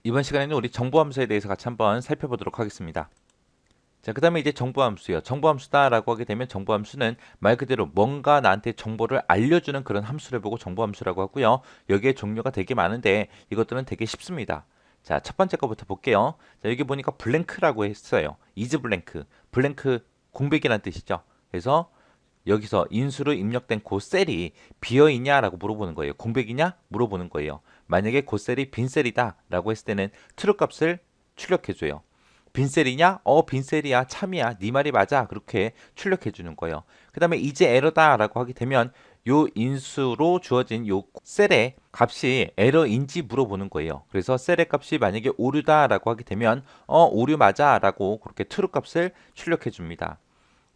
이번 시간에는 우리 정보함수에 대해서 같이 한번 살펴보도록 하겠습니다. 자, 그 다음에 이제 정보함수요. 정보함수다라고 하게 되면 정보함수는 말 그대로 뭔가 나한테 정보를 알려주는 그런 함수를 보고 정보함수라고 하고요. 여기에 종류가 되게 많은데 이것들은 되게 쉽습니다. 자, 첫 번째 거부터 볼게요. 자, 여기 보니까 블랭크라고 했어요. is 블랭크. 블랭크 공백이라는 뜻이죠. 그래서 여기서 인수로 입력된 그 셀이 비어 있냐라고 물어보는 거예요. 공백이냐? 물어보는 거예요. 만약에 그 셀이 빈 셀이다라고 했을 때는 true 값을 출력해 줘요. 빈 셀이냐? 빈 셀이야. 참이야. 네 말이 맞아. 그렇게 출력해 주는 거예요. 그다음에 이제 에러다라고 하게 되면 요 인수로 주어진 요 셀의 값이 에러인지 물어보는 거예요. 그래서 셀의 값이 만약에 오류다라고 하게 되면 오류 맞아라고 그렇게 true 값을 출력해 줍니다.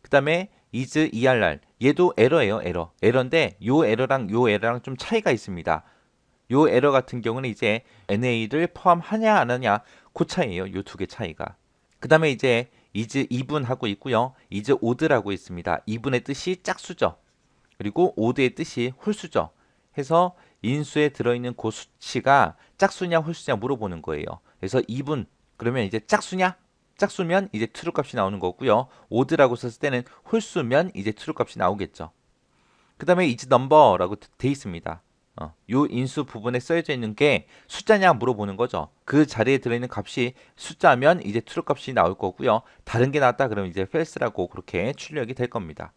그 다음에 is err 얘도 에러예요. 에러인데 요 에러랑 요 에러랑 좀 차이가 있습니다. 요 에러 같은 경우는 이제 NA를 포함하냐 안 하냐 그 차이예요. 요 두 개 차이가. 그 다음에 이제 is even 하고 있고요. is odd라고 있습니다. even의 뜻이 짝수죠. 그리고 odd의 뜻이 홀수죠. 해서 인수에 들어있는 그 수치가 짝수냐 홀수냐 물어보는 거예요. 그래서 even 그러면 이제 짝수냐? 짝수면 이제 true 값이 나오는 거고요. odd라고 썼을 때는 홀수면 이제 true 값이 나오겠죠. 그 다음에 is number라고 돼 있습니다. 요 인수 부분에 써져 있는 게 숫자냐 물어보는 거죠. 그 자리에 들어있는 값이 숫자면 이제 true 값이 나올 거고요. 다른 게 나왔다 그러면 이제 false라고 그렇게 출력이 될 겁니다.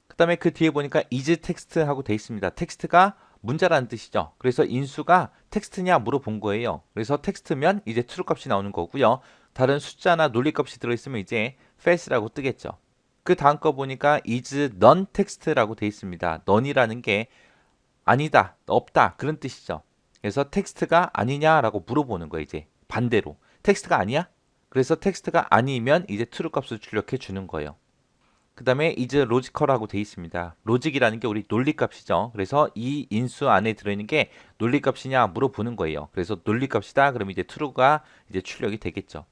그 다음에 그 뒤에 보니까 is text 하고 돼 있습니다. 텍스트가 문자라는 뜻이죠. 그래서 인수가 텍스트냐 물어본 거예요. 그래서 텍스트면 이제 true 값이 나오는 거고요. 다른 숫자나 논리 값이 들어있으면 이제 false라고 뜨겠죠. 그 다음 거 보니까 is non text라고 돼 있습니다. none이라는 게 아니다, 없다 그런 뜻이죠. 그래서 텍스트가 아니냐라고 물어보는 거예요. 이제 반대로 텍스트가 아니야? 그래서 텍스트가 아니면 이제 true 값을 출력해 주는 거예요. 그 다음에 is logical하고 돼 있습니다. 로직이라는 게 우리 논리값이죠. 그래서 이 인수 안에 들어있는 게 논리값이냐 물어보는 거예요. 그래서 논리값이다. 그럼 이제 true가 이제 출력이 되겠죠.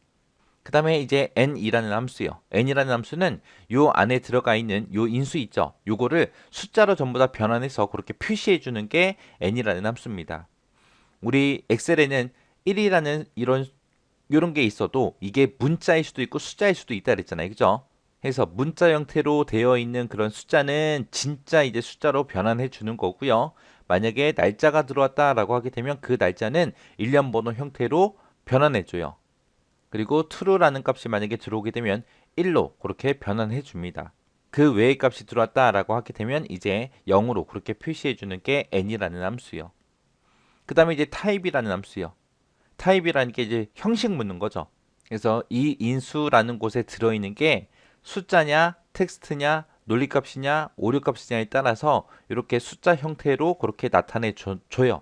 그 다음에 이제 n이라는 함수요. n이라는 함수는 요 안에 들어가 있는 요 인수 있죠. 요거를 숫자로 전부 다 변환해서 그렇게 표시해 주는 게 n이라는 함수입니다. 우리 엑셀에는 1이라는 이런 게 있어도 이게 문자일 수도 있고 숫자일 수도 있다 그랬잖아요. 그죠? 해서 문자 형태로 되어 있는 그런 숫자는 진짜 이제 숫자로 변환해 주는 거고요. 만약에 날짜가 들어왔다라고 하게 되면 그 날짜는 일련 번호 형태로 변환해 줘요. 그리고 true라는 값이 만약에 들어오게 되면 1로 그렇게 변환해 줍니다. 그 외의 값이 들어왔다라고 하게 되면 이제 0으로 그렇게 표시해 주는 게 n이라는 함수요. 그 다음에 이제 type이라는 함수요. 타입이라는 게 이제 형식 묻는 거죠. 그래서 이 인수라는 곳에 들어있는 게 숫자냐, 텍스트냐, 논리값이냐, 오류값이냐에 따라서 이렇게 숫자 형태로 그렇게 나타내 줘요.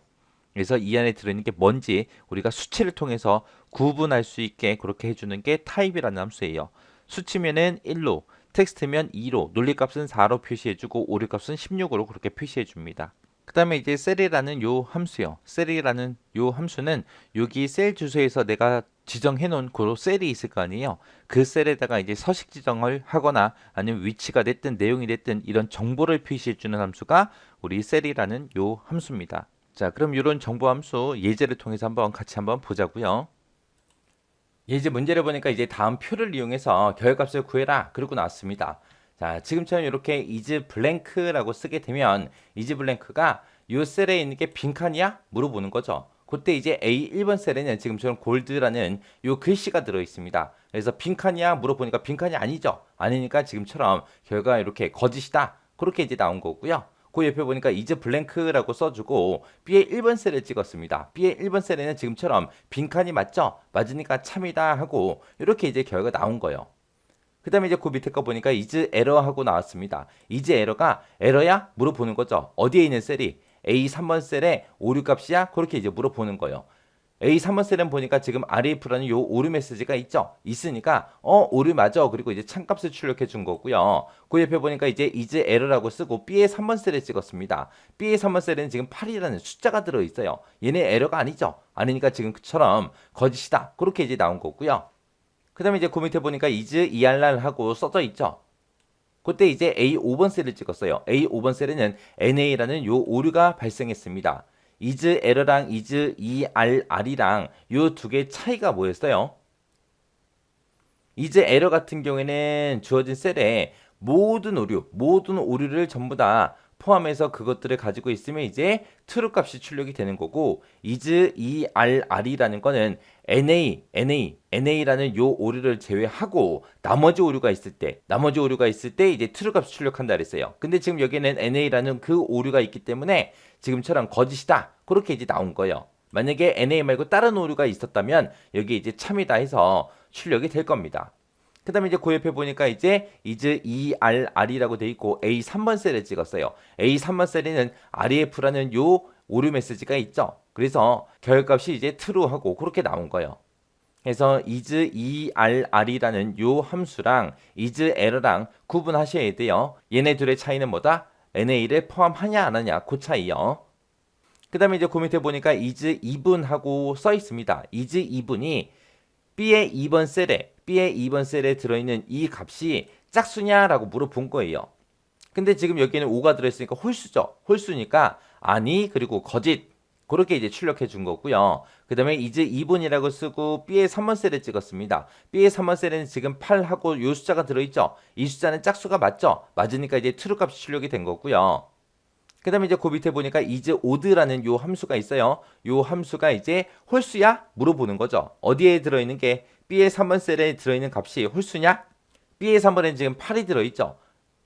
그래서 이 안에 들어있는 게 뭔지 우리가 수치를 통해서 구분할 수 있게 그렇게 해주는 게 타입이라는 함수예요. 수치면은 1로, 텍스트면 2로, 논리값은 4로 표시해주고 오류값은 16으로 그렇게 표시해줍니다. 그 다음에 이제 셀이라는 요 함수요. 셀이라는 요 함수는 여기 셀 주소에서 내가 지정해 놓은 그 셀이 있을 거 아니에요. 그 셀에다가 이제 서식 지정을 하거나 아니면 위치가 됐든 내용이 됐든 이런 정보를 표시해 주는 함수가 우리 셀이라는 요 함수입니다. 자, 그럼 이런 정보 함수 예제를 통해서 같이 한번 보자고요. 예제 문제를 보니까 이제 다음 표를 이용해서 결값을 구해라. 그러고 나왔습니다. 자, 지금처럼 이렇게 is blank라고 쓰게 되면 is blank가 이 셀에 있는 게 빈칸이야? 물어보는 거죠. 그때 이제 A 1번 셀에는 지금처럼 골드라는 이 글씨가 들어 있습니다. 그래서 빈칸이야? 물어보니까 빈칸이 아니죠. 아니니까 지금처럼 결과가 이렇게 거짓이다. 그렇게 이제 나온 거고요. 그 옆에 보니까 is blank라고 써주고 B의 1번 셀을 찍었습니다. B의 1번 셀에는 지금처럼 빈칸이 맞죠? 맞으니까 참이다 하고 이렇게 이제 결과가 나온 거예요. 그 다음에 이제 그 밑에 거 보니까 is error 하고 나왔습니다. is error가 에러야? 물어보는 거죠. 어디에 있는 셀이? A 3번 셀에 오류 값이야? 그렇게 이제 물어보는 거예요. A 3번 셀은 보니까 지금 RF라는 요 오류 메시지가 있죠. 있으니까 오류 맞아. 그리고 이제 참값을 출력해 준 거고요. 그 옆에 보니까 이제 is error라고 쓰고 B의 3번 셀에 찍었습니다. B의 3번 셀에는 지금 8이라는 숫자가 들어 있어요. 얘네 에러가 아니죠. 아니니까 지금처럼 거짓이다. 그렇게 이제 나온 거고요. 그 다음에 이제 그 밑에 보니까 is err 하고 써져 있죠. 그때 이제 A 5번 셀을 찍었어요. A 5번 셀에는 NA라는 요 오류가 발생했습니다. is error랑 is err이랑 요 두 개의 차이가 뭐였어요? is error 같은 경우에는 주어진 셀에 모든 오류를 전부 다 포함해서 그것들을 가지고 있으면 이제 true 값이 출력이 되는 거고 is err이라는 거는 NA라는 요 오류를 제외하고 나머지 오류가 있을 때 이제 true 값이 출력한다 그랬어요. 근데 지금 여기는 NA라는 그 오류가 있기 때문에 지금처럼 거짓이다. 그렇게 이제 나온 거예요. 만약에 NA 말고 다른 오류가 있었다면 여기 이제 참이다 해서 출력이 될 겁니다. 그 다음에 이제 그 옆에 보니까 이제 is err이라고 돼 있고 A 3번 셀에 찍었어요. A 3번 셀에는 ref라는 요 오류 메시지가 있죠. 그래서 결값이 이제 true하고 그렇게 나온 거예요. 그래서 is err이라는 요 함수랑 is error랑 구분하셔야 돼요. 얘네 둘의 차이는 뭐다? NA를 포함하냐 안 하냐 그 차이요. 그 다음에 이제 그 밑에 보니까 is even하고 써 있습니다. is even이 B의 2번 셀에 들어있는 이 값이 짝수냐라고 물어본 거예요. 근데 지금 여기에는 5가 들어있으니까 홀수죠. 홀수니까 아니 그리고 거짓 그렇게 이제 출력해 준 거고요. 그 다음에 is even이라고 쓰고 B의 3번 셀에 찍었습니다. B의 3번 셀에는 지금 8하고 요 숫자가 들어있죠. 이 숫자는 짝수가 맞죠. 맞으니까 이제 true 값이 출력이 된 거고요. 그 다음에 이제 그 밑에 보니까 is odd라는 요 함수가 있어요. 요 함수가 이제 홀수야? 물어보는 거죠. 어디에 들어있는 게 B의 3번 셀에 들어있는 값이 홀수냐? B의 3번에는 지금 8이 들어있죠.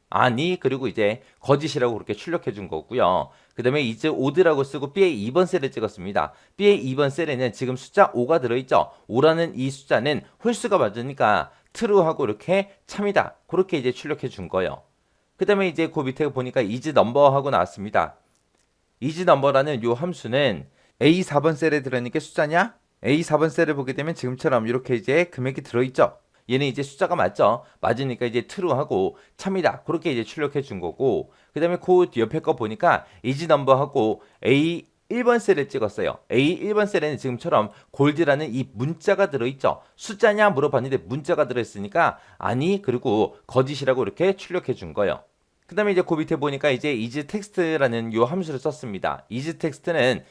아니 그리고 이제 거짓이라고 그렇게 출력해 준 거고요. 그 다음에 is odd라고 쓰고 B의 2번 셀에 찍었습니다. B의 2번 셀에는 지금 숫자 5가 들어있죠. 5라는 이 숫자는 홀수가 맞으니까 true하고 이렇게 참이다. 그렇게 이제 출력해 준 거예요. 그 다음에 이제 그 밑에 보니까 is number 하고 나왔습니다. is number라는 요 함수는 A 4번 셀에 들어있는 게 숫자냐? A 4번 셀을 보게 되면 지금처럼 이렇게 이제 금액이 들어있죠. 얘는 이제 숫자가 맞죠. 맞으니까 이제 true하고 참이다. 그렇게 이제 출력해 준 거고 그 다음에 그 옆에 거 보니까 is number하고 A 1번 셀을 찍었어요. A 1번 셀에는 지금처럼 골드라는 이 문자가 들어있죠. 숫자냐 물어봤는데 문자가 들어있으니까 아니 그리고 거짓이라고 이렇게 출력해 준 거예요. 그 다음에 이제 그 밑에 보니까 이제 is text라는 요 함수를 썼습니다. is text는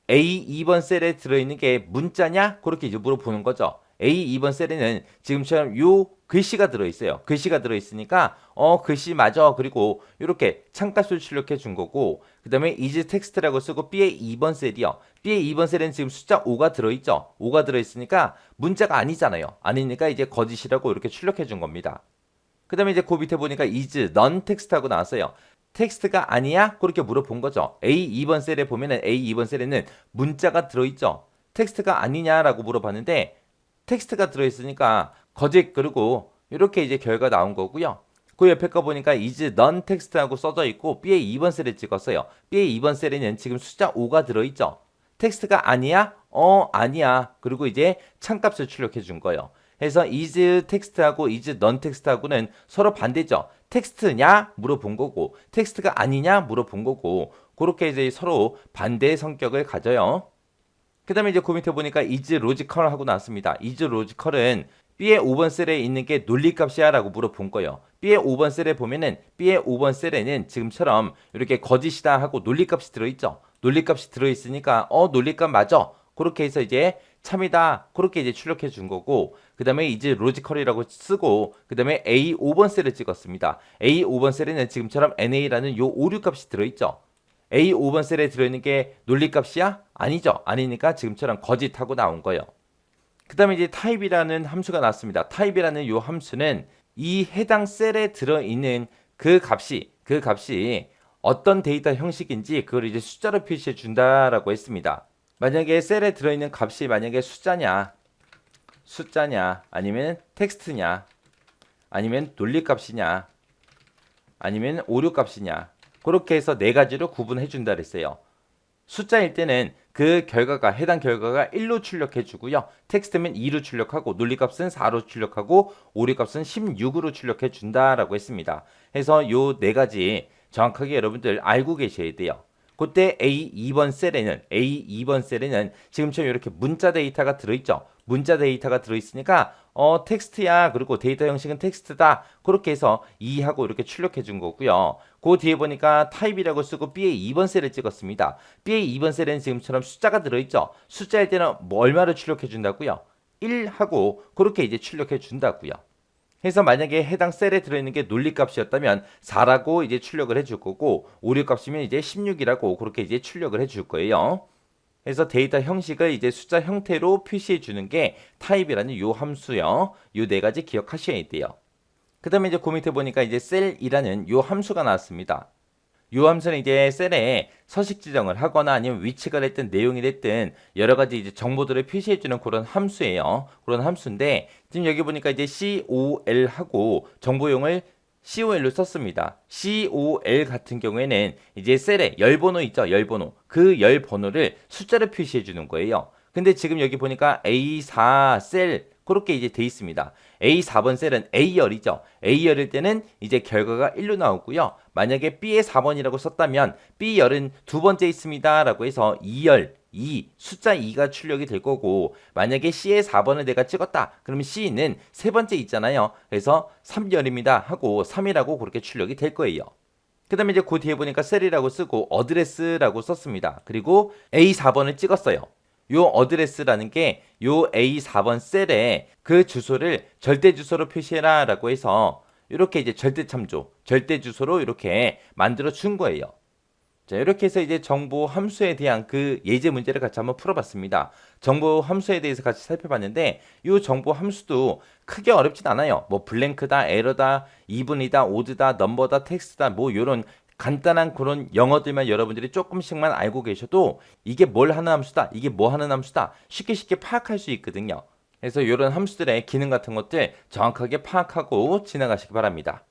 A 2번 셀에 들어있는 게 문자냐? 그렇게 이제 물어보는 거죠. A 2번 셀에는 지금처럼 요 글씨가 들어있어요. 글씨가 들어있으니까 글씨 맞아. 그리고 이렇게 참값을 출력해 준 거고 그 다음에 is text라고 쓰고 B의 2번 셀이요. B의 2번 셀에는 지금 숫자 5가 들어있죠. 5가 들어있으니까 문자가 아니잖아요. 아니니까 이제 거짓이라고 이렇게 출력해 준 겁니다. 그 다음에 이제 그 밑에 보니까 is non-text 하고 나왔어요. 텍스트가 아니야? 그렇게 물어본 거죠. A 2번 셀에 보면은 A 2번 셀에는 문자가 들어있죠. 텍스트가 아니냐라고 물어봤는데 텍스트가 들어있으니까 거짓 그리고 이렇게 이제 결과 나온 거고요. 그 옆에 거 보니까 is non-text 하고 써져 있고 B의 2번 셀에 찍었어요. B의 2번 셀에는 지금 숫자 5가 들어있죠. 텍스트가 아니야? 아니야. 그리고 이제 참값을 출력해 준 거예요. 그래서 is text하고 is non-text하고는 서로 반대죠. 텍스트냐 물어본 거고 텍스트가 아니냐 물어본 거고 그렇게 이제 서로 반대의 성격을 가져요. 그 다음에 이제 그 밑에 보니까 is logical 하고 나왔습니다. is logical은 B의 5번 셀에 있는 게 논리값이야 라고 물어본 거예요. B의 5번 셀에 보면은 B의 5번 셀에는 지금처럼 이렇게 거짓이다 하고 논리값이 들어있죠. 논리값이 들어있으니까 논리값 맞아. 그렇게 해서 이제 참이다. 그렇게 이제 출력해 준 거고 그 다음에 이제 로지컬이라고 쓰고 그 다음에 A 5번 셀을 찍었습니다. A 5번 셀에는 지금처럼 NA라는 요 오류 값이 들어있죠. A 5번 셀에 들어있는 게 논리값이야? 아니죠. 아니니까 지금처럼 거짓하고 나온 거예요. 그 다음에 이제 타입이라는 함수가 나왔습니다. 타입이라는 요 함수는 이 해당 셀에 들어있는 그 값이 어떤 데이터 형식인지 그걸 이제 숫자로 표시해 준다라고 했습니다. 만약에 셀에 들어있는 값이 만약에 숫자냐 아니면 텍스트냐 아니면 논리값이냐 아니면 오류값이냐 그렇게 해서 네 가지로 구분해 준다 그랬어요. 숫자일 때는 그 결과가 해당 결과가 1로 출력해 주고요. 텍스트면 2로 출력하고 논리값은 4로 출력하고 오류값은 16으로 출력해 준다라고 했습니다. 해서 요 네 가지 정확하게 여러분들 알고 계셔야 돼요. 그때 A 2번 셀에는 지금처럼 이렇게 문자 데이터가 들어있죠. 문자 데이터가 들어있으니까 텍스트야. 그리고 데이터 형식은 텍스트다. 그렇게 해서 이하고 이렇게 출력해 준 거고요. 그 뒤에 보니까 타입이라고 쓰고 B의 2번 셀을 찍었습니다. B의 2번 셀에는 지금처럼 숫자가 들어있죠. 숫자일 때는 뭐 얼마를 출력해 준다고요? 1하고 그렇게 이제 출력해 준다고요. 해서 만약에 해당 셀에 들어있는 게 논리값이었다면 4라고 이제 출력을 해줄 거고 오류값이면 이제 16이라고 그렇게 이제 출력을 해줄 거예요. 그래서 데이터 형식을 이제 숫자 형태로 표시해 주는 게 타입이라는 요 함수요. 요 네 가지 기억하셔야 돼요. 그 다음에 이제 그 밑에 보니까 이제 셀이라는 요 함수가 나왔습니다. 요 함수는 이제 셀에 서식 지정을 하거나 아니면 위치가 됐든 내용이 됐든 여러 가지 이제 정보들을 표시해 주는 그런 함수예요. 그런 함수인데 지금 여기 보니까 이제 COL 하고 정보용을 COL로 썼습니다. COL 같은 경우에는 이제 셀에 열번호 있죠. 열번호. 그 열번호를 숫자로 표시해 주는 거예요. 근데 지금 여기 보니까 A4 셀 그렇게 이제 돼 있습니다. A4번 셀은 A열이죠. A열일 때는 이제 결과가 1로 나오고요. 만약에 B의 4번이라고 썼다면 B열은 두 번째 있습니다. 라고 해서 2열, 2, 숫자 2가 출력이 될 거고 만약에 C의 4번을 내가 찍었다. 그러면 C는 세 번째 있잖아요. 그래서 3열입니다. 하고 3이라고 그렇게 출력이 될 거예요. 그 다음에 이제 그 뒤에 보니까 셀이라고 쓰고 어드레스라고 썼습니다. 그리고 A4번을 찍었어요. 요 어드레스라는 게 요 A4번 셀에 그 주소를 절대 주소로 표시해라 라고 해서 이렇게 이제 절대 참조, 절대 주소로 이렇게 만들어 준 거예요. 자, 이렇게 해서 이제 정보 함수에 대한 그 예제 문제를 같이 한번 풀어봤습니다. 정보 함수에 대해서 같이 살펴봤는데 이 정보 함수도 크게 어렵진 않아요. 뭐 블랭크다, 에러다, 이분이다, 오드다, 넘버다, 텍스트다 뭐 이런 간단한 그런 영어들만 여러분들이 조금씩만 알고 계셔도 이게 뭘 하는 함수다, 이게 뭐 하는 함수다 쉽게 파악할 수 있거든요. 그래서 이런 함수들의 기능 같은 것들 정확하게 파악하고 지나가시기 바랍니다.